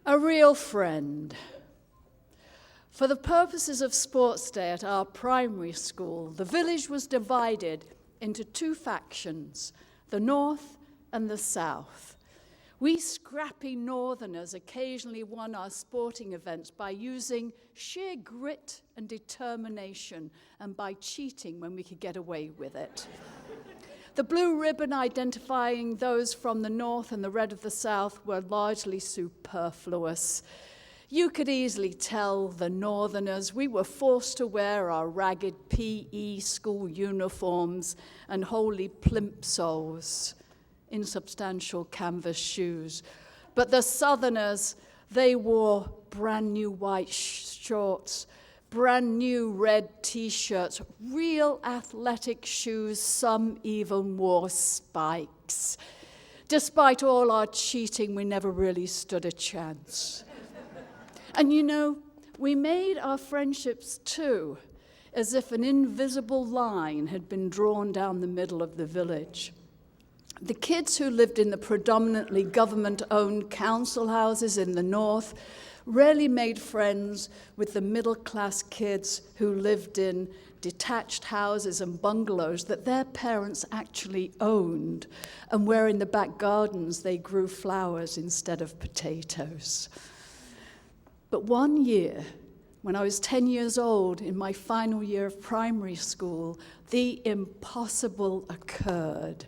A real friend. For the purposes of sports day at our primary school, the village was divided into two factions, the north and the south. We scrappy northerners occasionally won our sporting events by using sheer grit and determination and by cheating when we could get away with it. The blue ribbon identifying those from the north and the red of the south were largely superfluous. You could easily tell the northerners we were forced to wear our ragged PE school uniforms and holy plimsolls, insubstantial canvas shoes. But the southerners, they wore brand new white shorts, brand new red t-shirts, real athletic shoes, some even wore spikes. Despite all our cheating, we never really stood a chance. And you know, we made our friendships too, as if an invisible line had been drawn down the middle of the village. The kids who lived in the predominantly government-owned council houses in the north rarely made friends with the middle-class kids who lived in detached houses and bungalows that their parents actually owned, and where in the back gardens they grew flowers instead of potatoes. But one year, when I was 10 years old in my final year of primary school, the impossible occurred.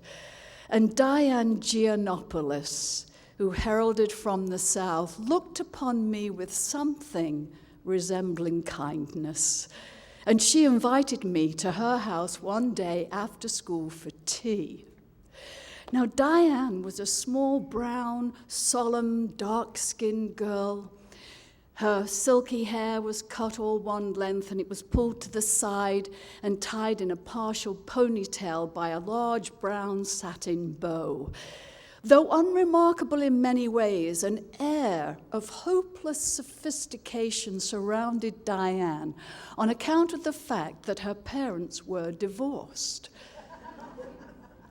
And Diane Giannopoulos, who heralded from the south, looked upon me with something resembling kindness. And she invited me to her house one day after school for tea. Now, Diane was a small, brown, solemn, dark-skinned girl. Her silky hair was cut all one length, and it was pulled to the side and tied in a partial ponytail by a large brown satin bow. Though unremarkable in many ways, an air of hopeless sophistication surrounded Diane on account of the fact that her parents were divorced,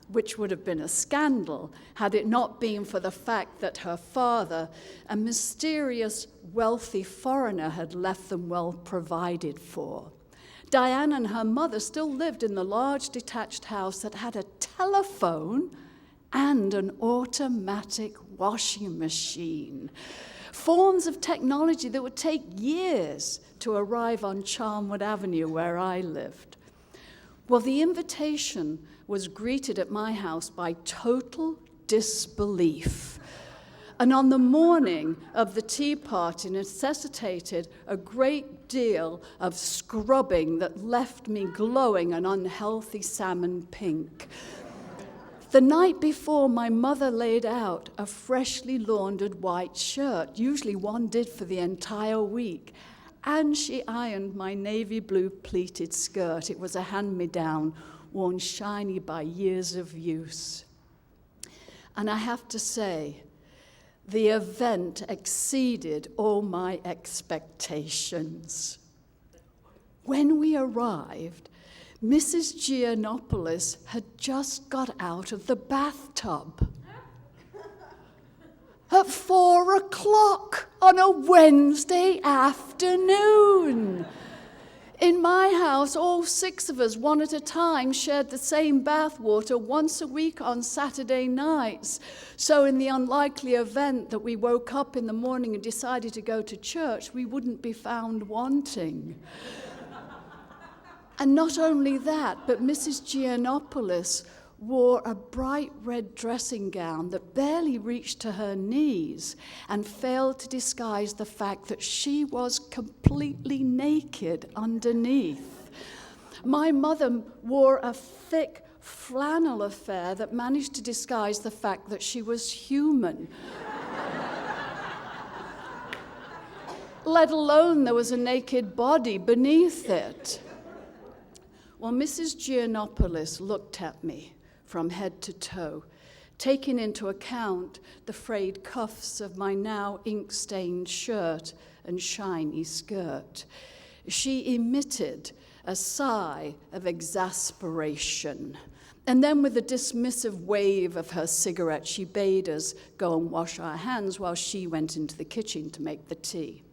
which would have been a scandal had it not been for the fact that her father, a mysterious, wealthy foreigner, had left them well provided for. Diane and her mother still lived in the large detached house that had a telephone and an automatic washing machine. Forms of technology that would take years to arrive on Charnwood Avenue where I lived. Well, the invitation was greeted at my house by total disbelief. And on the morning of the tea party necessitated a great deal of scrubbing that left me glowing an unhealthy salmon pink. The night before, my mother laid out a freshly laundered white shirt, usually one did for the entire week, and she ironed my navy blue pleated skirt. It was a hand-me-down, worn shiny by years of use. And I have to say, the event exceeded all my expectations. When we arrived, Mrs. Giannopoulos had just got out of the bathtub. At 4 o'clock on a Wednesday afternoon. In my house, all 6 of us, one at a time, shared the same bathwater once a week on Saturday nights. So in the unlikely event that we woke up in the morning and decided to go to church, we wouldn't be found wanting. And not only that, but Mrs. Giannopoulos wore a bright red dressing gown that barely reached to her knees and failed to disguise the fact that she was completely naked underneath. My mother wore a thick flannel affair that managed to disguise the fact that she was human. Let alone there was a naked body beneath it. Well, Mrs. Giannopoulos looked at me from head to toe, taking into account the frayed cuffs of my now ink-stained shirt and shiny skirt. She emitted a sigh of exasperation And then with a dismissive wave of her cigarette, she bade us go and wash our hands while she went into the kitchen to make the tea.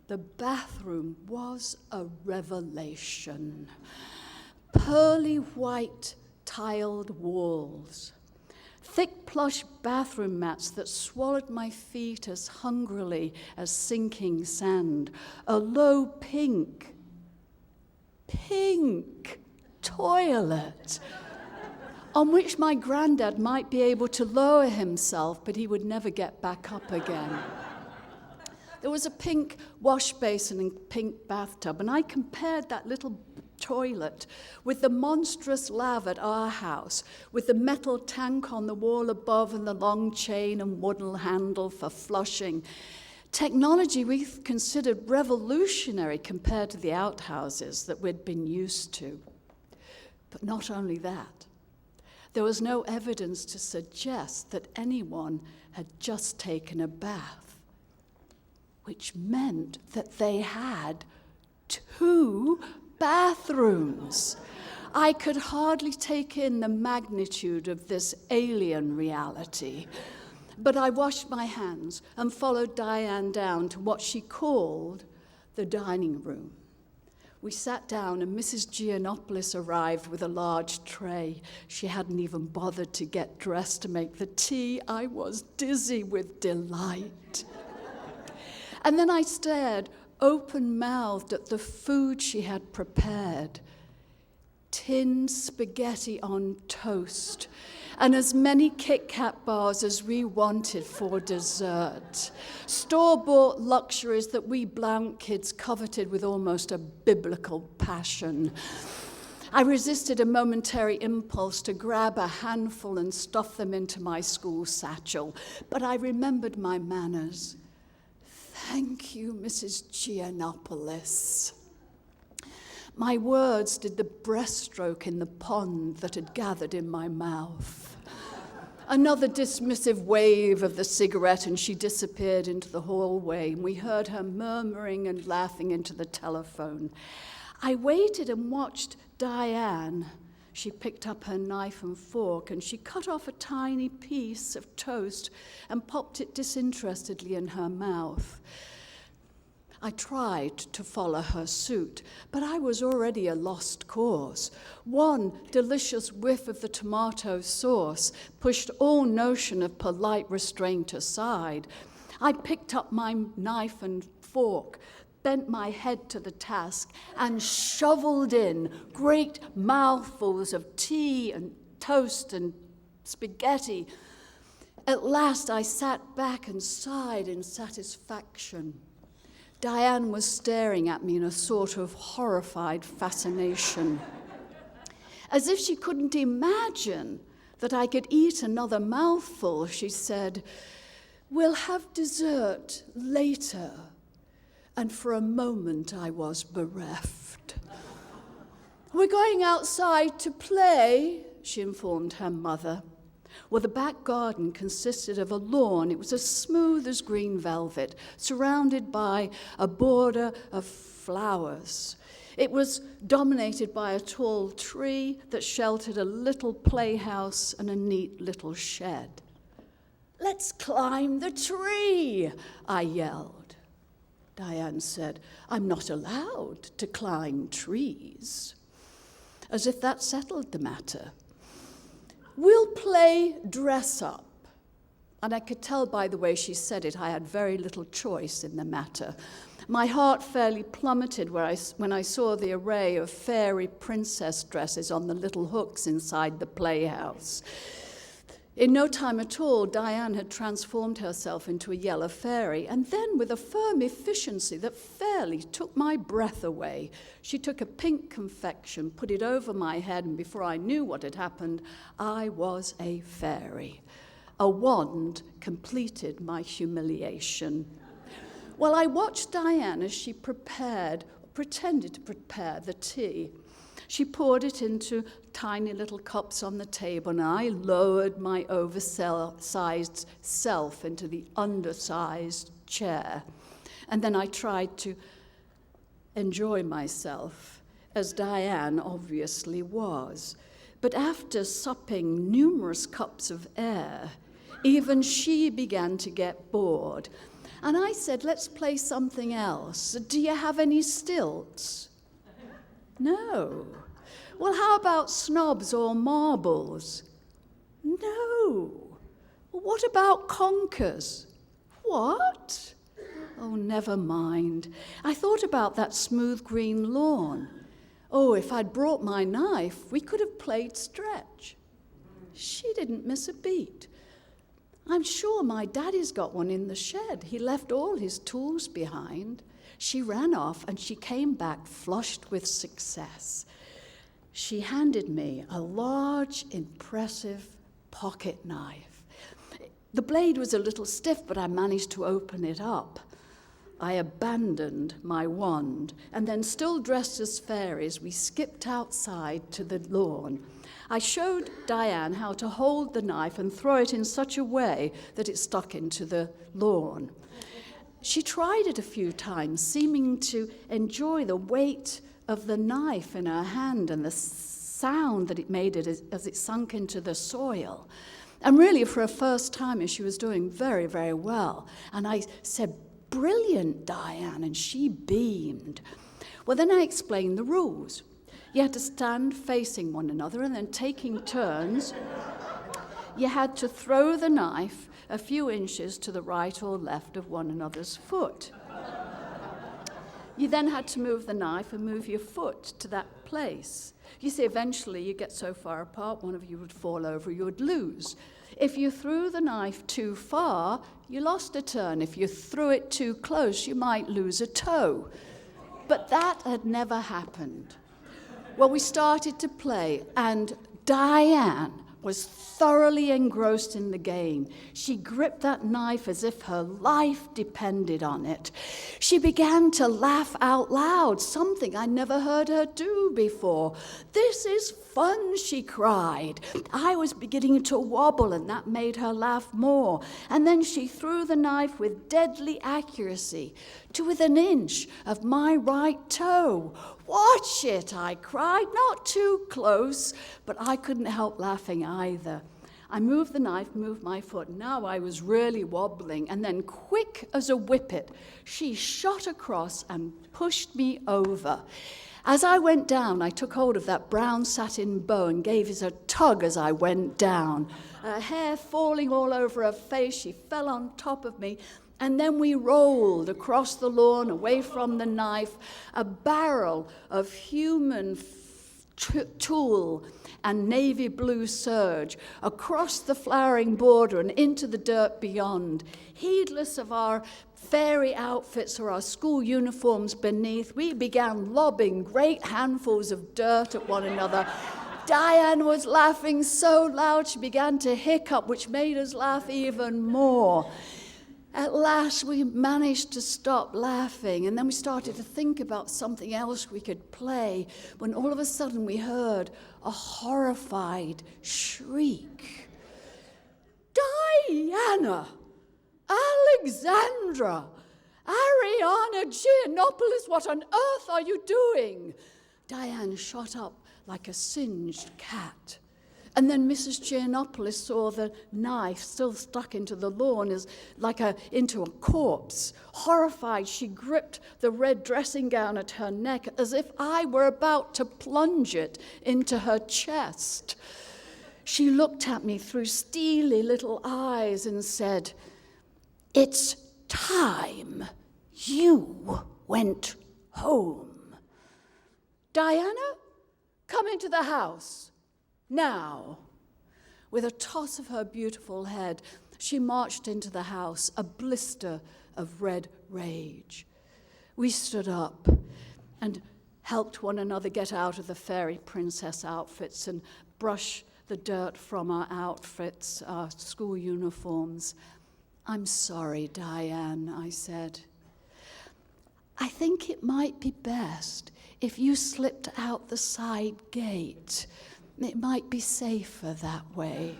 The bathroom was a revelation. Pearly white tiled walls, thick plush bathroom mats that swallowed my feet as hungrily as sinking sand, a low pink toilet on which my granddad might be able to lower himself, but he would never get back up again. There was a pink wash basin and pink bathtub, and I compared that little toilet with the monstrous lav at our house, with the metal tank on the wall above and the long chain and wooden handle for flushing. Technology we considered revolutionary compared to the outhouses that we'd been used to. But not only that, there was no evidence to suggest that anyone had just taken a bath, which meant that they had 2 bathrooms. I could hardly take in the magnitude of this alien reality. But I washed my hands and followed Diane down to what she called the dining room. We sat down and Mrs. Giannopoulos arrived with a large tray. She hadn't even bothered to get dressed to make the tea. I was dizzy with delight. And then I stared open-mouthed at the food she had prepared. Tinned spaghetti on toast, and as many Kit Kat bars as we wanted for dessert. Store-bought luxuries that we Blount kids coveted with almost a biblical passion. I resisted a momentary impulse to grab a handful and stuff them into my school satchel, but I remembered my manners. Thank you, Mrs. Giannopoulos. My words did the breaststroke in the pond that had gathered in my mouth. Another dismissive wave of the cigarette, and she disappeared into the hallway, and we heard her murmuring and laughing into the telephone. I waited and watched Diane. She picked up her knife and fork, and she cut off a tiny piece of toast and popped it disinterestedly in her mouth. I tried to follow her suit, but I was already a lost cause. One delicious whiff of the tomato sauce pushed all notion of polite restraint aside. I picked up my knife and fork, bent my head to the task, and shoveled in great mouthfuls of tea and toast and spaghetti. At last I sat back and sighed in satisfaction. Diane was staring at me in a sort of horrified fascination. As if she couldn't imagine that I could eat another mouthful, she said, "We'll have dessert later." And for a moment I was bereft. "We're going outside to play," she informed her mother. Well, the back garden consisted of a lawn. It was as smooth as green velvet, surrounded by a border of flowers. It was dominated by a tall tree that sheltered a little playhouse and a neat little shed. "Let's climb the tree," I yelled. Diane said, "I'm not allowed to climb trees," as if that settled the matter. "We'll play dress up." And I could tell by the way she said it, I had very little choice in the matter. My heart fairly plummeted when I saw the array of fairy princess dresses on the little hooks inside the playhouse. In no time at all, Diane had transformed herself into a yellow fairy, and then with a firm efficiency that fairly took my breath away, she took a pink confection, put it over my head, and before I knew what had happened, I was a fairy. A wand completed my humiliation. Well, I watched Diane as she pretended to prepare the tea. She poured it into tiny little cups on the table, and I lowered my oversized self into the undersized chair. And then I tried to enjoy myself, as Diane obviously was. But after supping numerous cups of air, even she began to get bored. And I said, let's play something else. Do you have any stilts? No. Well, how about snobs or marbles? No. Well, what about conkers? What? Oh, never mind. I thought about that smooth green lawn. Oh, if I'd brought my knife, we could have played stretch. She didn't miss a beat. I'm sure my daddy's got one in the shed. He left all his tools behind. She ran off and she came back flushed with success. She handed me a large, impressive pocket knife. The blade was a little stiff, but I managed to open it up. I abandoned my wand, and then, still dressed as fairies, we skipped outside to the lawn. I showed Diane how to hold the knife and throw it in such a way that it stuck into the lawn. She tried it a few times, seeming to enjoy the weight of the knife in her hand and the sound that it made as it sunk into the soil. And really, for her first time, she was doing very, very well. And I said, "Brilliant, Diane," and she beamed. Well, then I explained the rules. You had to stand facing one another, and then taking turns, you had to throw the knife a few inches to the right or left of one another's foot. You then had to move the knife and move your foot to that place. You see, eventually you get so far apart, one of you would fall over, you would lose. If you threw the knife too far, you lost a turn. If you threw it too close, you might lose a toe. But that had never happened. Well, we started to play, and Diane was thoroughly engrossed in the game. She gripped that knife as if her life depended on it. She began to laugh out loud, something I never heard her do before. "This is fun," she cried. I was beginning to wobble, and that made her laugh more. And then she threw the knife with deadly accuracy to within an inch of my right toe. "Watch it," I cried, "not too close," but I couldn't help laughing either. I moved the knife, moved my foot. Now I was really wobbling, and then, quick as a whippet, she shot across and pushed me over. As I went down, I took hold of that brown satin bow and gave it a tug as I went down. Her hair falling all over her face, she fell on top of me. And then we rolled across the lawn, away from the knife, a barrel of human tulle and navy blue serge, across the flowering border and into the dirt beyond. Heedless of our fairy outfits or our school uniforms beneath, we began lobbing great handfuls of dirt at one another. Diane was laughing so loud she began to hiccup, which made us laugh even more. At last, we managed to stop laughing, and then we started to think about something else we could play, when all of a sudden we heard a horrified shriek. "Diana! Alexandra! Ariana Giannopoulos, what on earth are you doing?" Diane shot up like a singed cat. And then Mrs. Giannopoulos saw the knife still stuck into the lawn into a corpse. Horrified, she gripped the red dressing gown at her neck as if I were about to plunge it into her chest. She looked at me through steely little eyes and said, "It's time you went home. Diana, come into the house. Now." With a toss of her beautiful head, she marched into the house, a blister of red rage. We stood up and helped one another get out of the fairy princess outfits and brush the dirt from our outfits, our school uniforms. "I'm sorry, Diane," I said. "I think it might be best if you slipped out the side gate. It might be safer that way."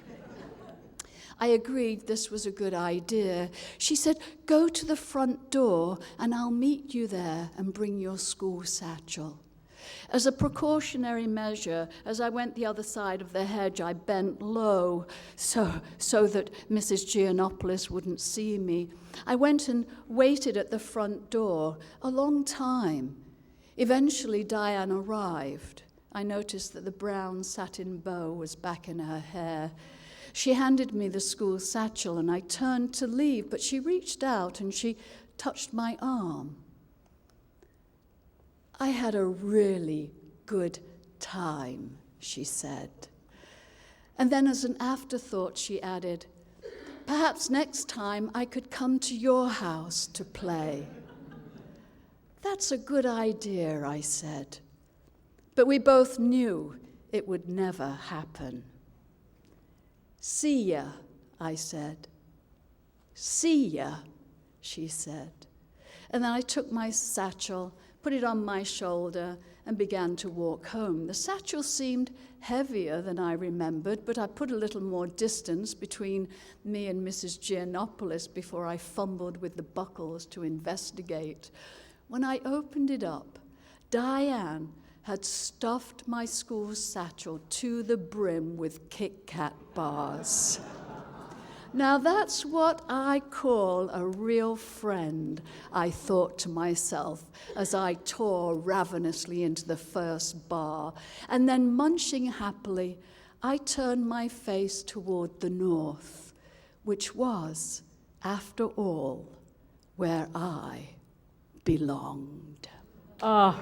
I agreed this was a good idea. She said, "Go to the front door and I'll meet you there and bring your school satchel." As a precautionary measure, as I went the other side of the hedge, I bent low so that Mrs. Giannopoulos wouldn't see me. I went and waited at the front door a long time. Eventually, Diane arrived. I noticed that the brown satin bow was back in her hair. She handed me the school satchel, and I turned to leave, but she reached out and she touched my arm. I had a really good time, she said. And then as an afterthought, she added, perhaps next time I could come to your house to play. That's a good idea, I said. But we both knew it would never happen. See ya, I said. See ya, she said. And then I took my satchel, put it on my shoulder, and began to walk home. The satchel seemed heavier than I remembered, but I put a little more distance between me and Mrs. Giannopoulos before I fumbled with the buckles to investigate. When I opened it up, Diane had stuffed my school satchel to the brim with Kit Kat bars. Now that's what I call a real friend, I thought to myself as I tore ravenously into the first bar. And then, munching happily, I turned my face toward the north, which was, after all, where I belonged. Oh.